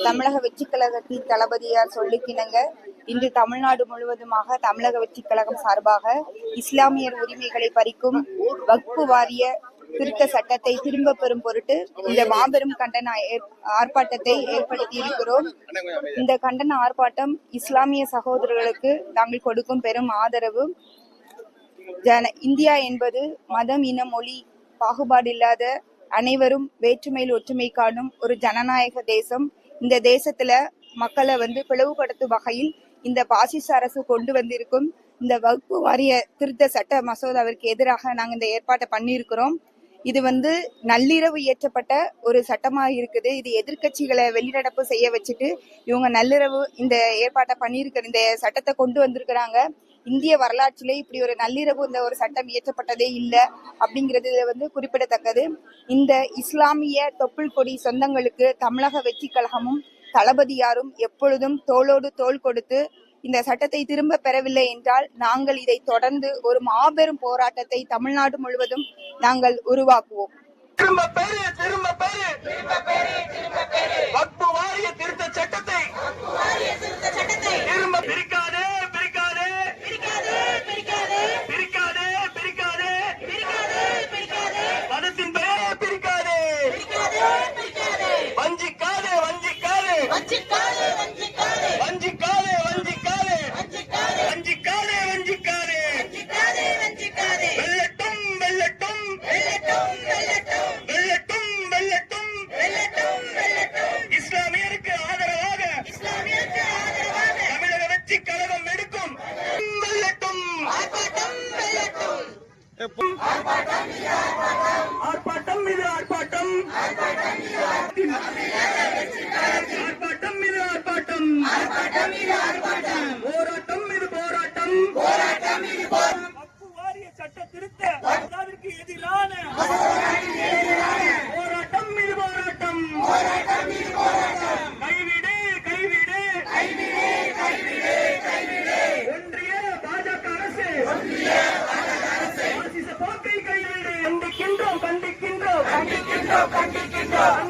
தமிழக வெற்றிக் கழகத்தின் தளபதியார் சொல்லிக்கிணங்க இன்று தமிழ்நாடு முழுவதுமாக தமிழக வெற்றிக் கழகம் சார்பாக இஸ்லாமியர் உரிமைகளை பறிக்கும் வக்ஃபு வாரிய திருத்த சட்டத்தை திரும்ப பெறும் பொருட்டு இந்த மாபெரும் கண்டன ஆர்ப்பாட்டத்தை ஏற்படுத்தி இருக்கிறோம். இந்த கண்டன ஆர்ப்பாட்டம் இஸ்லாமிய சகோதரர்களுக்கு நாங்கள் கொடுக்கும் பெரும் ஆதரவு. இந்தியா என்பது மதம், இனம், மொழி பாகுபாடில்லாத அனைவரும் வேற்றுமையில் ஒற்றுமை காணும் ஒரு ஜனநாயக தேசம். இந்த தேசத்துல மக்களை பிளவுபடுத்தும் வகையில் இந்த பாசிச அரசு கொண்டு வந்திருக்கும் இந்த வக்ஃபு வாரிய திருத்த சட்ட மசோதாவிற்கு எதிராக நாங்கள் இந்த ஏற்பாட்டை பண்ணியிருக்கிறோம். இது நள்ளிரவு இயற்றப்பட்ட ஒரு சட்டமாக இருக்குது. இது எதிர்கட்சிகளை வெளிநடப்பு செய்ய வச்சுட்டு இவங்க நள்ளிரவு இந்த ஏற்பாட்டை பண்ணியிருக்கிற இந்த சட்டத்தை கொண்டு வந்திருக்கிறாங்க. இந்திய வரலாற்றிலே இப்படி ஒரு நள்ளிரவு இந்த ஒரு சட்டம் இயற்றப்பட்டதே இல்லை அப்படிங்கிறது குறிப்பிடத்தக்கது. இந்த இஸ்லாமிய தொப்புள் கொடி சொந்தங்களுக்கு தமிழக வெற்றிக் கழகமும் தளபதியாரும் எப்பொழுதும் தோளோடு தோள் கொடுத்து இந்த சட்டத்தை திரும்ப பெறவில்லை என்றால் நாங்கள் இதை தொடர்ந்து ஒரு மாபெரும் போராட்டத்தை தமிழ்நாடு முழுவதும் நாங்கள் உருவாக்குவோம். ஆர்ப்பாட்டம் மீது ஆர்ப்பாட்டம், ஆர்ப்பாட்டம் மீது ஆர்ப்பாட்டம், போராட்டம் மீது போராட்டம், வக்ஃபு வாரிய சட்ட திருத்த மசோதாவிற்கு எதிரான போராட்டம் மீது போராட்டம், கைவிடு கைவிடு ஒன்றிய பாஜக அரசு கண்டிக்கின்றோம் கண்டிக்கின்றோம் கண்டிக்கின்றோம் கண்டிக்கின்றோம்